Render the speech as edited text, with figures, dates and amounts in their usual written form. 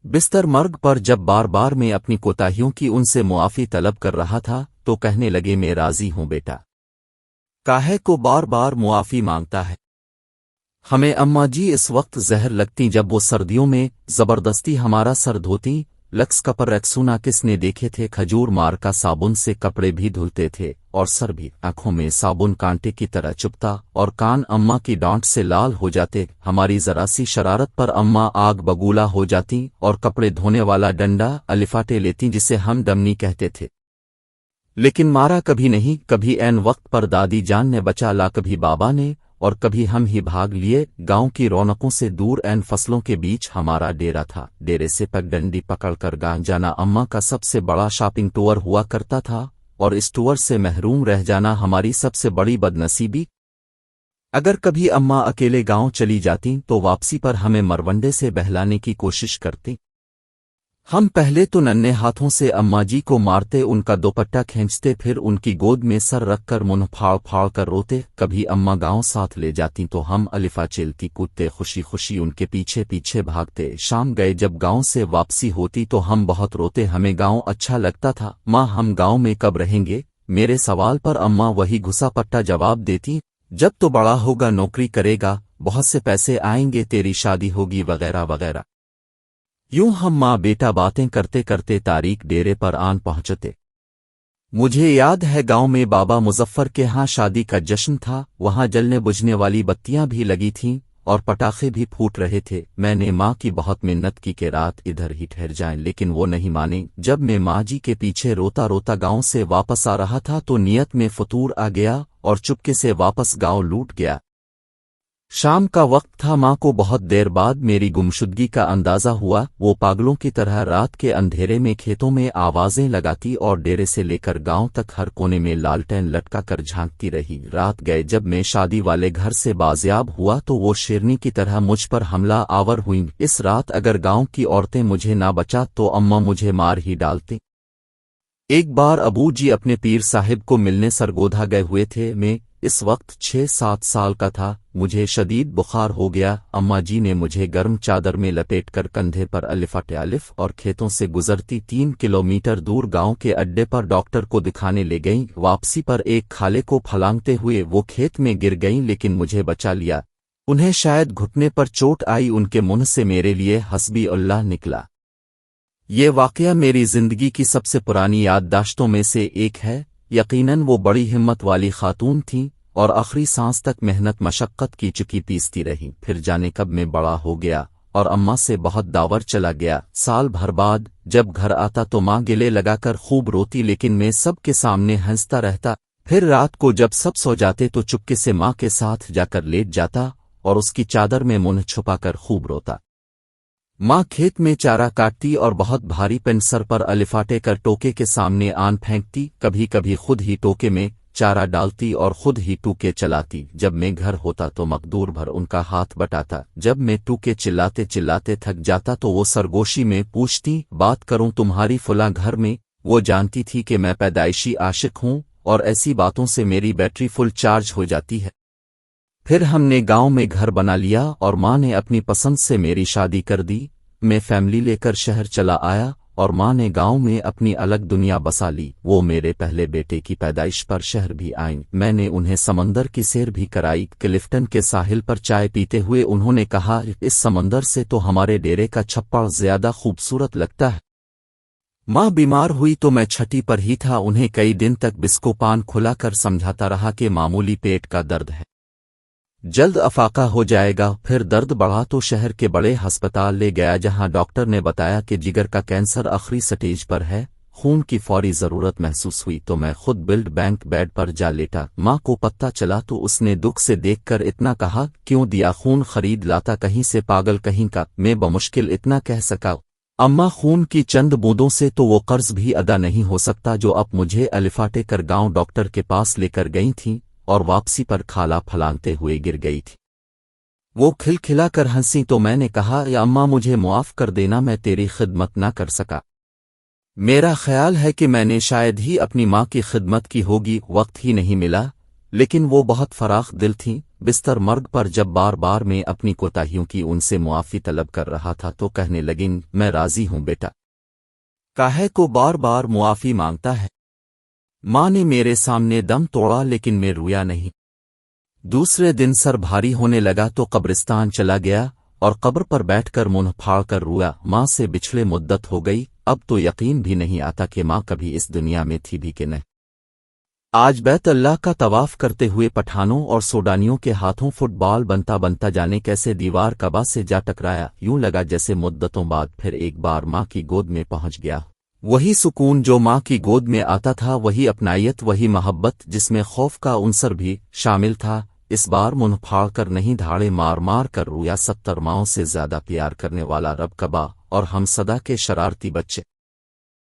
بستر مرگ پر جب بار بار میں اپنی کوتاہیوں کی ان سے معافی طلب کر رہا تھا تو کہنے لگے میں راضی ہوں بیٹا، کاہے کو بار بار معافی مانگتا ہے؟ ہمیں اماں جی اس وقت زہر لگتی جب وہ سردیوں میں زبردستی ہمارا سر دھوتی، لکس کپر رکسونا کس نے دیکھے تھے، کھجور مار کا صابن سے کپڑے بھی دھلتے تھے اور سر بھی، آنکھوں میں صابن کانٹے کی طرح چپتا اور کان اماں کی ڈانٹ سے لال ہو جاتے، ہماری ذرا سی شرارت پر اماں آگ بگولا ہو جاتی اور کپڑے دھونے والا ڈنڈا الفاٹے لیتی جسے ہم ڈمنی کہتے تھے، لیکن مارا کبھی نہیں، کبھی عین وقت پر دادی جان نے بچا لا، کبھی بابا نے، اور کبھی ہم ہی بھاگ لیے گاؤں کی رونقوں سے دور، عین فصلوں کے بیچ ہمارا ڈیرا تھا، ڈیرے سے پگ ڈنڈی پکڑ کر گاں جانا اماں کا سب سے بڑا شاپنگ ٹور ہوا کرتا تھا، اور اس ٹور سے محروم رہ جانا ہماری سب سے بڑی بدنصیبی۔ اگر کبھی اماں اکیلے گاؤں چلی جاتی تو واپسی پر ہمیں مرونڈے سے بہلانے کی کوشش کرتی، ہم پہلے تو ننھے ہاتھوں سے اماں جی کو مارتے، ان کا دوپٹہ کھینچتے، پھر ان کی گود میں سر رکھ کر منہ پھاڑ پھاڑ کر روتے، کبھی اماں گاؤں ساتھ لے جاتی تو ہم الفا چیلتی کودتے خوشی خوشی ان کے پیچھے پیچھے بھاگتے، شام گئے جب گاؤں سے واپسی ہوتی تو ہم بہت روتے، ہمیں گاؤں اچھا لگتا تھا، ماں ہم گاؤں میں کب رہیں گے؟ میرے سوال پر اماں وہی گھسا پٹا جواب دیتی، جب تو بڑا ہوگا نوکری کرے گا، بہت سے پیسے آئیں گے، تیری شادی ہوگی وغیرہ وغیرہ۔ یوں ہم ماں بیٹا باتیں کرتے کرتے تاریک ڈیرے پر آن پہنچتے۔ مجھے یاد ہے گاؤں میں بابا مظفر کے ہاں شادی کا جشن تھا، وہاں جلنے بجھنے والی بتیاں بھی لگی تھیں اور پٹاخے بھی پھوٹ رہے تھے، میں نے ماں کی بہت منت کی کہ رات ادھر ہی ٹھہر جائیں، لیکن وہ نہیں مانی، جب میں ماں جی کے پیچھے روتا روتا گاؤں سے واپس آ رہا تھا تو نیت میں فطور آ گیا اور چپکے سے واپس گاؤں لوٹ گیا۔ شام کا وقت تھا، ماں کو بہت دیر بعد میری گمشدگی کا اندازہ ہوا، وہ پاگلوں کی طرح رات کے اندھیرے میں کھیتوں میں آوازیں لگاتی اور ڈیرے سے لے کر گاؤں تک ہر کونے میں لالٹین لٹکا کر جھانکتی رہی، رات گئے جب میں شادی والے گھر سے بازیاب ہوا تو وہ شیرنی کی طرح مجھ پر حملہ آور ہوئیں، اس رات اگر گاؤں کی عورتیں مجھے نہ بچا تو اماں مجھے مار ہی ڈالتی۔ ایک بار ابو جی اپنے پیر صاحب کو ملنے سرگودھا گئے ہوئے تھے، میں اس وقت 6-7 سال کا تھا، مجھے شدید بخار ہو گیا، اماں جی نے مجھے گرم چادر میں لپیٹ کر کندھے پر الف اور کھیتوں سے گزرتی 3 کلومیٹر دور گاؤں کے اڈے پر ڈاکٹر کو دکھانے لے گئیں، واپسی پر ایک کھالے کو پھلانگتے ہوئے وہ کھیت میں گر گئیں لیکن مجھے بچا لیا، انہیں شاید گھٹنے پر چوٹ آئی، ان کے منہ سے میرے لیے حسبی اللہ نکلا۔ یہ واقعہ میری زندگی کی سب سے پرانی یادداشتوں میں سے ایک ہے، یقیناً وہ بڑی ہمت والی خاتون تھیں اور آخری سانس تک محنت مشقت کی چکی پیستی رہی، پھر جانے کب میں بڑا ہو گیا اور اماں سے بہت داور چلا گیا، سال بھر بعد جب گھر آتا تو ماں گلے لگا کر خوب روتی لیکن میں سب کے سامنے ہنستا رہتا، پھر رات کو جب سب سو جاتے تو چپکے سے ماں کے ساتھ جا کر لیٹ جاتا اور اس کی چادر میں منہ چھپا کر خوب روتا۔ ماں کھیت میں چارہ کاٹتی اور بہت بھاری پن سر پر الفاٹے کر ٹوکے کے سامنے آن پھینکتی، کبھی کبھی خود ہی ٹوکے میں چارہ ڈالتی اور خود ہی ٹوکے چلاتی، جب میں گھر ہوتا تو مقدور بھر ان کا ہاتھ بٹاتا، جب میں ٹوکے چلاتے چلاتے تھک جاتا تو وہ سرگوشی میں پوچھتی بات کروں تمہاری فلاں گھر میں، وہ جانتی تھی کہ میں پیدائشی عاشق ہوں اور ایسی باتوں سے میری بیٹری فل چارج ہو جاتی ہے۔ پھر ہم نے گاؤں میں گھر بنا لیا اور ماں نے اپنی پسند سے میری شادی کر دی، میں فیملی لے کر شہر چلا آیا اور ماں نے گاؤں میں اپنی الگ دنیا بسا لی، وہ میرے پہلے بیٹے کی پیدائش پر شہر بھی آئیں، میں نے انہیں سمندر کی سیر بھی کرائی، کلفٹن کے ساحل پر چائے پیتے ہوئے انہوں نے کہا اس سمندر سے تو ہمارے ڈیرے کا چھپڑ زیادہ خوبصورت لگتا ہے۔ ماں بیمار ہوئی تو میں چھٹی پر ہی تھا، انہیں کئی دن تک بسکو پان کھلا کر سمجھاتا رہا کہ معمولی پیٹ کا درد ہے، جلد افاقہ ہو جائے گا، پھر درد بڑھا تو شہر کے بڑے ہسپتال لے گیا جہاں ڈاکٹر نے بتایا کہ جگر کا کینسر آخری سٹیج پر ہے، خون کی فوری ضرورت محسوس ہوئی تو میں خود بلڈ بینک بیڈ پر جا لیٹا، ماں کو پتہ چلا تو اس نے دکھ سے دیکھ کر اتنا کہا کیوں دیا خون خرید لاتا کہیں سے پاگل کہیں کا، میں بمشکل اتنا کہہ سکا اماں خون کی چند بوندوں سے تو وہ قرض بھی ادا نہیں ہو سکتا جو اب مجھے الفاٹے کر گاؤں ڈاکٹر کے پاس لے کر گئی تھیں اور واپسی پر کھالا پھلانگتے ہوئے گر گئی تھی۔ وہ کھلکھلا کر ہنسی تو میں نے کہا یا اماں مجھے معاف کر دینا، میں تیری خدمت نہ کر سکا، میرا خیال ہے کہ میں نے شاید ہی اپنی ماں کی خدمت کی ہوگی، وقت ہی نہیں ملا، لیکن وہ بہت فراخ دل تھیں بستر مرگ پر جب بار بار میں اپنی کوتاہیوں کی ان سے معافی طلب کر رہا تھا تو کہنے لگیں میں راضی ہوں بیٹا کاہے کو بار بار معافی مانگتا ہے ماں نے میرے سامنے دم توڑا لیکن میں رویا نہیں دوسرے دن سر بھاری ہونے لگا تو قبرستان چلا گیا اور قبر پر بیٹھ کر منہ پھاڑ کر رویا ماں سے بچھڑے مدت ہو گئی اب تو یقین بھی نہیں آتا کہ ماں کبھی اس دنیا میں تھی بھی کہ نہیں آج بیت اللہ کا طواف کرتے ہوئے پٹھانوں اور سوڈانیوں کے ہاتھوں فٹ بال بنتا بنتا جانے کیسے دیوار کعبہ سے جا ٹکرایا یوں لگا جیسے مدتوں بعد پھر ایک بار ماں کی گود میں پہنچ گیا وہی سکون جو ماں کی گود میں آتا تھا وہی اپنائیت وہی محبت جس میں خوف کا عنصر بھی شامل تھا اس بار منہ پھاڑ کر نہیں دھاڑے مار مار کر رویا 70 ماؤں سے زیادہ پیار کرنے والا رب کعبہ اور ہم صدا کے شرارتی بچے